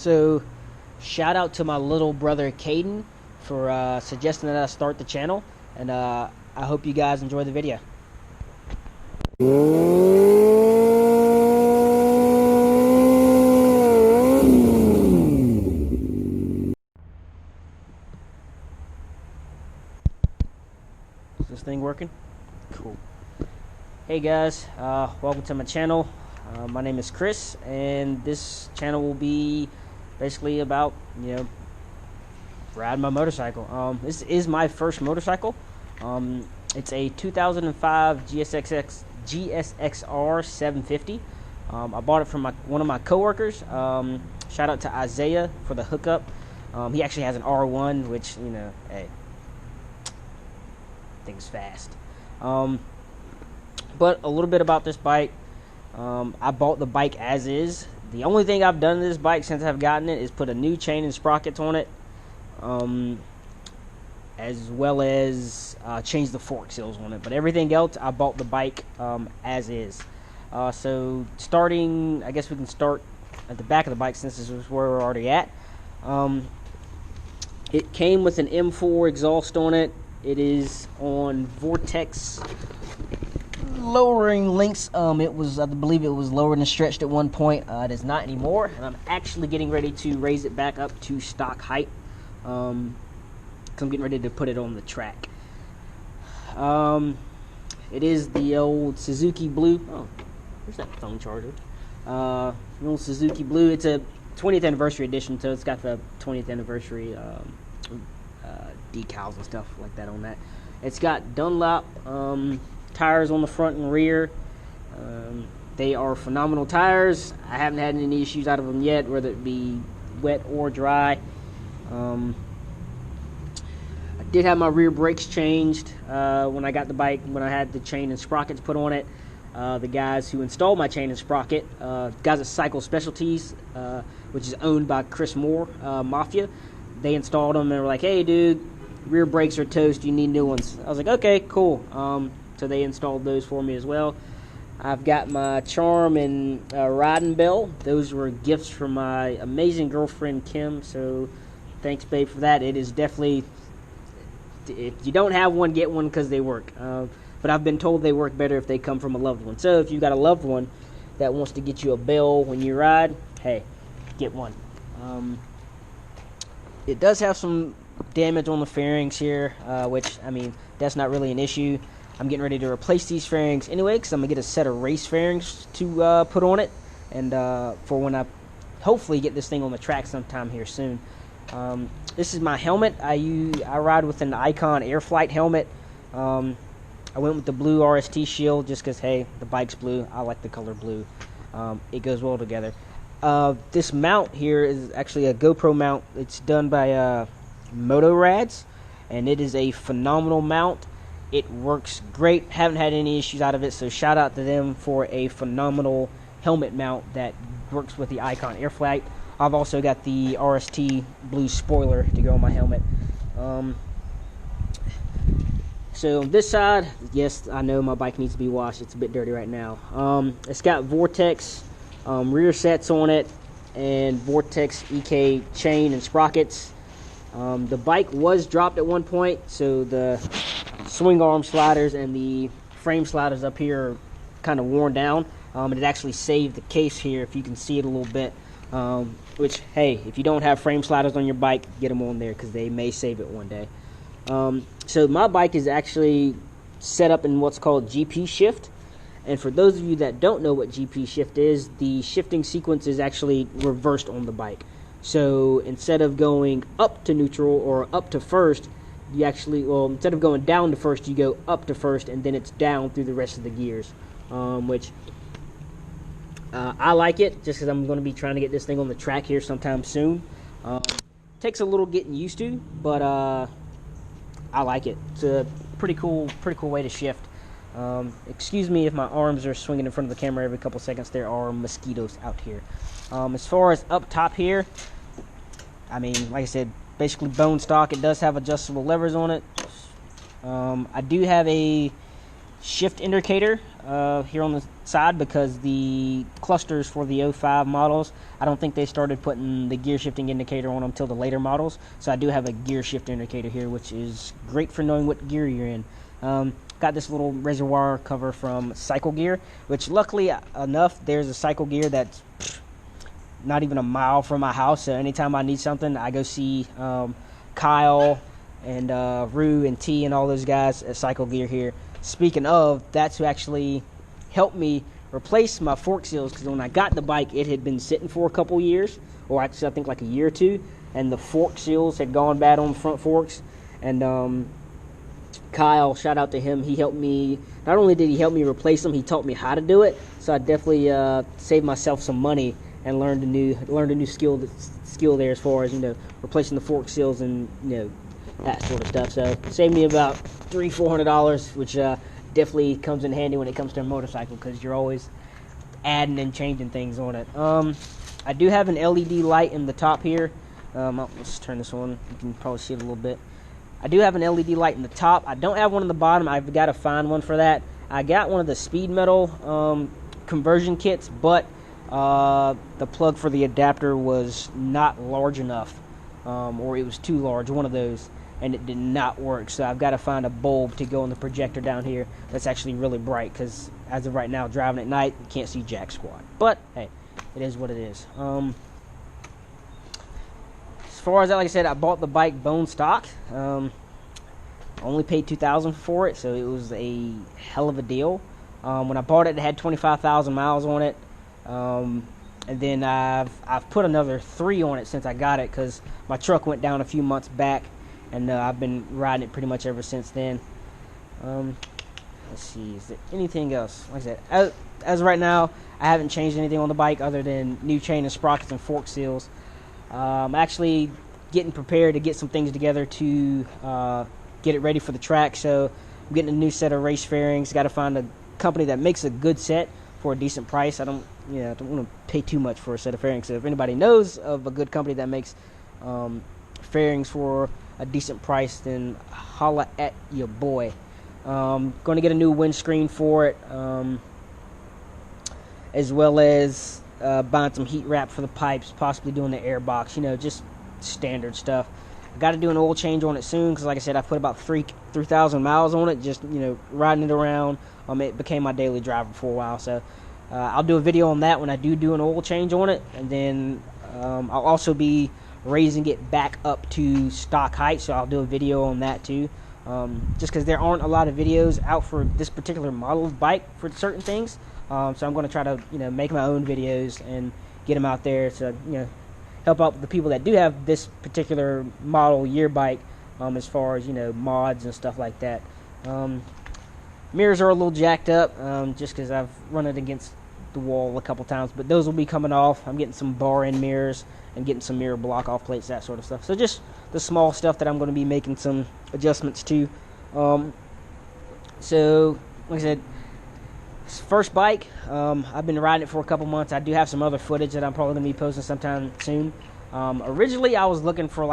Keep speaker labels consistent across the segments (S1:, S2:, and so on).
S1: So, shout out to my little brother Caden for suggesting that I start the channel, and I hope you guys enjoy the video. Is this thing working? Cool. Hey guys, welcome to my channel. My name is Chris, and this channel will be basically about, riding my motorcycle. This is my first motorcycle. It's a 2005 Gsxr 750. I bought it from one of my coworkers. Shout out to Isaiah for the hookup. He actually has an R1, which, hey, thing's fast. But a little bit about this bike. I bought the bike as is. The only thing I've done to this bike since I've gotten it is put a new chain and sprockets on it, as well as change the fork seals on it. But everything else, I bought the bike as is. So starting, I guess we can start at the back of the bike since this is where we're already at. It came with an M4 exhaust on it. It is on Vortex lowering links. It was, I believe it was lowered and stretched at one point. It is not anymore, and I'm actually getting ready to raise it back up to stock height. Cause I'm getting ready to put it on the track. It is the old Suzuki Blue. Oh, where's that phone charger? The old Suzuki Blue. It's a 20th anniversary edition, so it's got the 20th anniversary decals and stuff like that on that. It's got Dunlop tires on the front and rear. They are phenomenal tires. I haven't had any issues out of them yet, whether it be wet or dry. I did have my rear brakes changed when I got the bike, when I had the chain and sprockets put on it. The guys who installed my chain and sprocket, guys at Cycle Specialties, which is owned by Chris Moore, Mafia, they installed them and they were like, hey dude, rear brakes are toast, you need new ones. I was like, okay, cool. So they installed those for me as well. I've got my charm and riding bell. Those were gifts from my amazing girlfriend Kim, so thanks babe for that. It is definitely, if you don't have one, get one because they work. But I've been told they work better if they come from a loved one. So if you've got a loved one that wants to get you a bell when you ride, hey, get one. It does have some damage on the fairings here, which, I mean, that's not really an issue. I'm getting ready to replace these fairings anyway, because I'm going to get a set of race fairings to put on it, and for when I hopefully get this thing on the track sometime here soon. This is my helmet. I ride with an Icon Airflight helmet. I went with the blue RST shield just because, hey, the bike's blue. I like the color blue. It goes well together. This mount here is actually a GoPro mount. It's done by Motorads, and it is a phenomenal mount. It works great. Haven't had any issues out of it, so shout out to them for a phenomenal helmet mount that works with the Icon Airflight. I've also got the RST blue spoiler to go on my helmet. So on this side, yes, I know my bike needs to be washed. It's a bit dirty right now. It's got Vortex rear sets on it and Vortex EK chain and sprockets. The bike was dropped at one point, so the swing arm sliders and the frame sliders up here are kind of worn down. And it actually saved the case here, if you can see it a little bit. Which, hey, if you don't have frame sliders on your bike, get them on there because they may save it one day. So my bike is actually set up in what's called GP shift. And for those of you that don't know what GP shift is, the shifting sequence is actually reversed on the bike. So instead of going up to neutral or up to first, you actually, well, instead of going down to first, you go up to first, and then it's down through the rest of the gears, which I like it just because I'm going to be trying to get this thing on the track here sometime soon. Takes a little getting used to, but I like it. It's a pretty cool way to shift. Excuse me if my arms are swinging in front of the camera every couple seconds. There are mosquitoes out here. As far as up top here, I mean, like I said, basically bone stock. It does have adjustable levers on it. I do have a shift indicator. here on the side because the clusters for the '05 models, I don't think they started putting the gear shifting indicator on them until the later models. So I do have a gear shift indicator here, which is great for knowing what gear you're in. Got this little reservoir cover from Cycle Gear, which luckily enough, there's a Cycle Gear that's not even a mile from my house. So anytime I need something, I go see Kyle and Rue and T and all those guys at Cycle Gear here. Speaking of, that's who actually helped me replace my fork seals, because when I got the bike, it had been sitting for a couple years, or actually I think like a year or two, and the fork seals had gone bad on the front forks. And Kyle, shout out to him, he helped me. Not only did he help me replace them, he taught me how to do it. So I definitely saved myself some money and learned a new skill there, as far as, you know, replacing the fork seals and, you know, that sort of stuff. So saved me about $300-400, which definitely comes in handy when it comes to a motorcycle, because you're always adding and changing things on it. I do have an LED light in the top here. Let's turn this on. You can probably see it a little bit. I do have an LED light in the top. I don't have one in the bottom. I've got to find one for that. I got one of the speed metal conversion kits, but the plug for the adapter was not large enough, or it was too large, one of those, and it did not work. So I've got to find a bulb to go on the projector down here that's actually really bright, because as of right now, driving at night, you can't see jack squat. But hey, it is what it is. As far as that, like I said, I bought the bike bone stock. Only paid $2,000 for it, so it was a hell of a deal. When I bought it, it had 25,000 miles on it. And then I've put another 3 on it since I got it, because my truck went down a few months back, and I've been riding it pretty much ever since then. Let's see, is there anything else? Like I said, as of right now, I haven't changed anything on the bike other than new chain and sprockets and fork seals. I'm actually getting prepared to get some things together to get it ready for the track. So I'm getting a new set of race fairings. Got to find a company that makes a good set for a decent price. I don't want to pay too much for a set of fairings. So if anybody knows of a good company that makes fairings for a decent price, then holla at your boy. Going to get a new windscreen for it, as well as buying some heat wrap for the pipes, possibly doing the air box, just standard stuff. I got to do an oil change on it soon, because like I said, I put about 3,000 miles on it, just riding it around. It became my daily driver for a while, so I'll do a video on that when I do an oil change on it. And then I'll also be raising it back up to stock height, so I'll do a video on that too, just because there aren't a lot of videos out for this particular model of bike for certain things. So I'm going to try to make my own videos and get them out there to help out the people that do have this particular model year bike, as far as mods and stuff like that. Mirrors are a little jacked up, just because I've run it against the wall a couple times, but those will be coming off. I'm getting some bar end mirrors and getting some mirror block off plates, that sort of stuff. So just the small stuff that I'm going to be making some adjustments to. So like I said, first bike, I've been riding it for a couple months. I do have some other footage that I'm probably going to be posting sometime soon. Originally I was looking for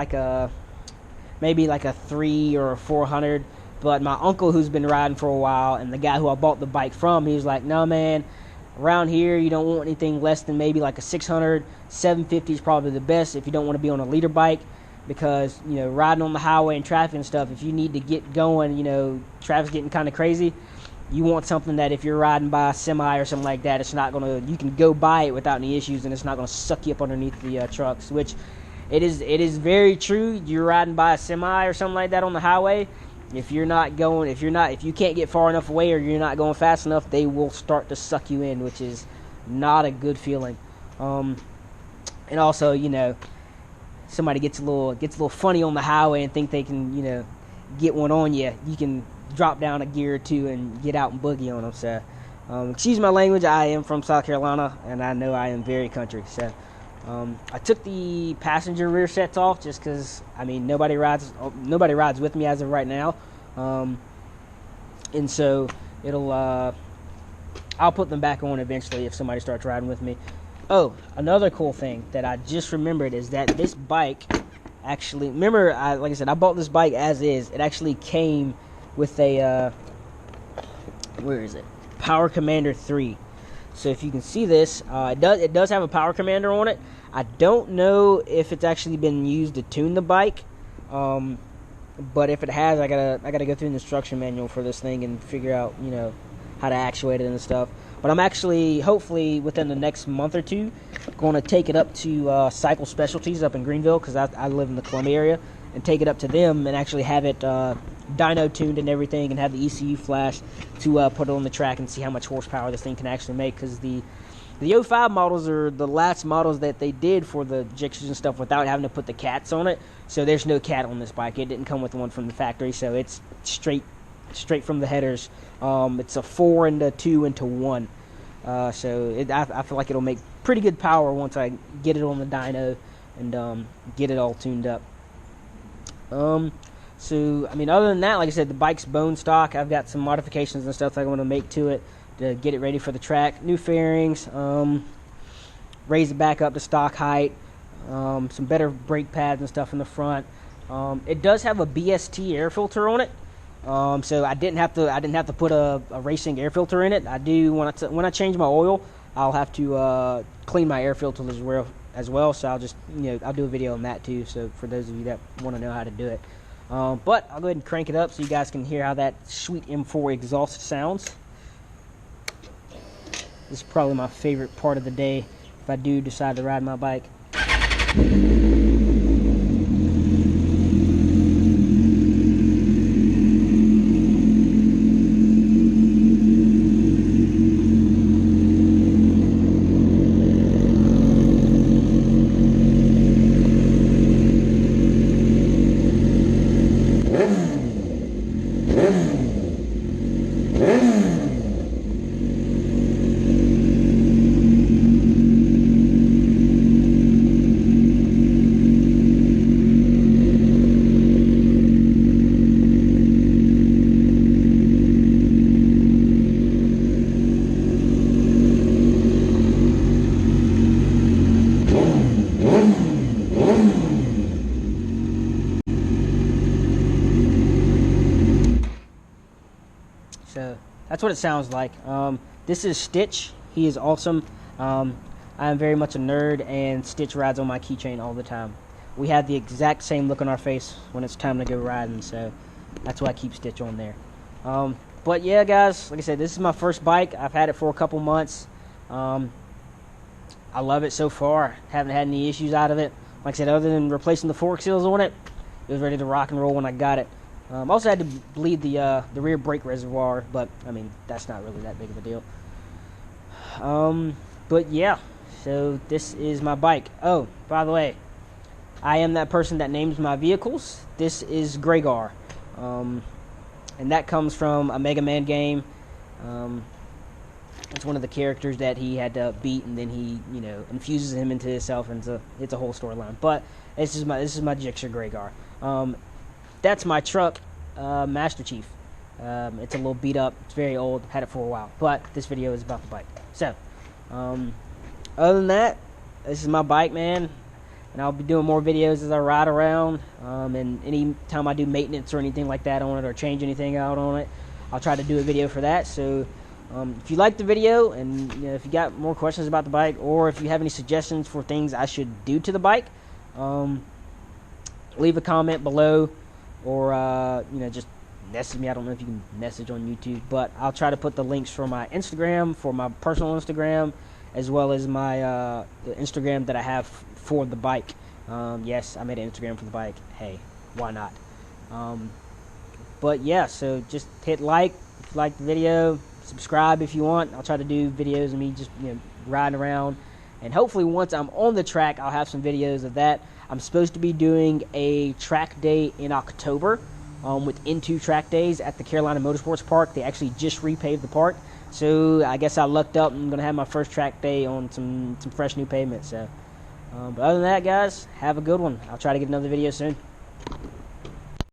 S1: maybe like a 3 or a 400, but my uncle, who's been riding for a while, and the guy who I bought the bike from, he was like, no man, around here you don't want anything less than maybe like a 600. 750 is probably the best if you don't want to be on a leader bike, because riding on the highway and traffic and stuff, if you need to get going, traffic's getting kind of crazy, you want something that if you're riding by a semi or something like that, it's not going to, you can go by it without any issues, and it's not going to suck you up underneath the trucks, which it is very true. You're riding by a semi or something like that on the highway, if you can't get far enough away, or you're not going fast enough, they will start to suck you in, which is not a good feeling. And also, somebody gets a little funny on the highway and think they can, get one on you, you can drop down a gear or two and get out and boogie on them. So, excuse my language. I am from South Carolina, and I know I am very country. So, I took the passenger rear sets off just because nobody rides with me as of right now, and so I'll put them back on eventually if somebody starts riding with me. Oh, another cool thing that I just remembered is that this bike actually, like I said, I bought this bike as is. It actually came with a where is it? Power Commander 3. So if you can see this, it does have a Power Commander on it. I don't know if it's actually been used to tune the bike, but if it has, I gotta go through the instruction manual for this thing and figure out, you know, how to actuate it and stuff. But I'm actually, hopefully within the next month or two, going to take it up to Cycle Specialties up in Greenville, because I live in the Columbia area, and take it up to them and actually have it dyno tuned and everything, and have the ECU flash to put it on the track and see how much horsepower this thing can actually make. Because the 05 models are the last models that they did for the Gsxrs and stuff without having to put the cats on it. So there's no cat on this bike. It didn't come with one from the factory, so it's straight from the headers. It's a 4 and a 2 into 1. So I feel like it'll make pretty good power once I get it on the dyno and get it all tuned up. So, I mean, other than that, like I said, the bike's bone stock. I've got some modifications and stuff that I want to make to it to get it ready for the track. New fairings, raise it back up to stock height, some better brake pads and stuff in the front. It does have a BST air filter on it, so I didn't have to put a racing air filter in it. I do when I change my oil, I'll have to clean my air filter as well. So I'll just, you know, I'll do a video on that too. So for those of you that want to know how to do it. But I'll go ahead and crank it up so you guys can hear how that sweet M4 exhaust sounds. This is probably my favorite part of the day if I do decide to ride my bike. So that's what it sounds like. This is Stitch. He is awesome. I am very much a nerd, and Stitch rides on my keychain all the time. We have the exact same look on our face when it's time to go riding, so that's why I keep Stitch on there. But yeah, guys, like I said, this is my first bike. I've had it for a couple months. I love it so far. Haven't had any issues out of it. Like I said, other than replacing the fork seals on it, it was ready to rock and roll when I got it. Also had to bleed the rear brake reservoir, but I mean, that's not really that big of a deal. But yeah, so this is my bike. Oh, by the way, I am that person that names my vehicles. This is Gsxr, and that comes from a Mega Man game. It's one of the characters that he had to beat, and then he, you know, infuses him into himself, and it's a whole storyline. But this is my Gsxr Gsxr. That's my truck, Master Chief. It's a little beat up. It's very old. Had it for a while. But this video is about the bike. So, other than that, this is my bike, man. And I'll be doing more videos as I ride around. And any time I do maintenance or anything like that on it, or change anything out on it, I'll try to do a video for that. So, if you like the video, and you know, if you got more questions about the bike, or if you have any suggestions for things I should do to the bike, leave a comment below. Or, you know, just message me. I don't know if you can message on YouTube, but I'll try to put the links for my Instagram, for my personal Instagram, as well as my the Instagram that I have for the bike. Yes, I made an Instagram for the bike. Hey, why not? But yeah, so just hit like if you like the video, subscribe if you want. I'll try to do videos of me just, you know, riding around, and hopefully once I'm on the track, I'll have some videos of that. I'm supposed to be doing a track day in October with N2 track days at the Carolina Motorsports Park. They actually just repaved the park, so I guess I lucked up. I'm going to have my first track day on some fresh new pavement. So, but other than that, guys, have a good one. I'll try to get another video soon.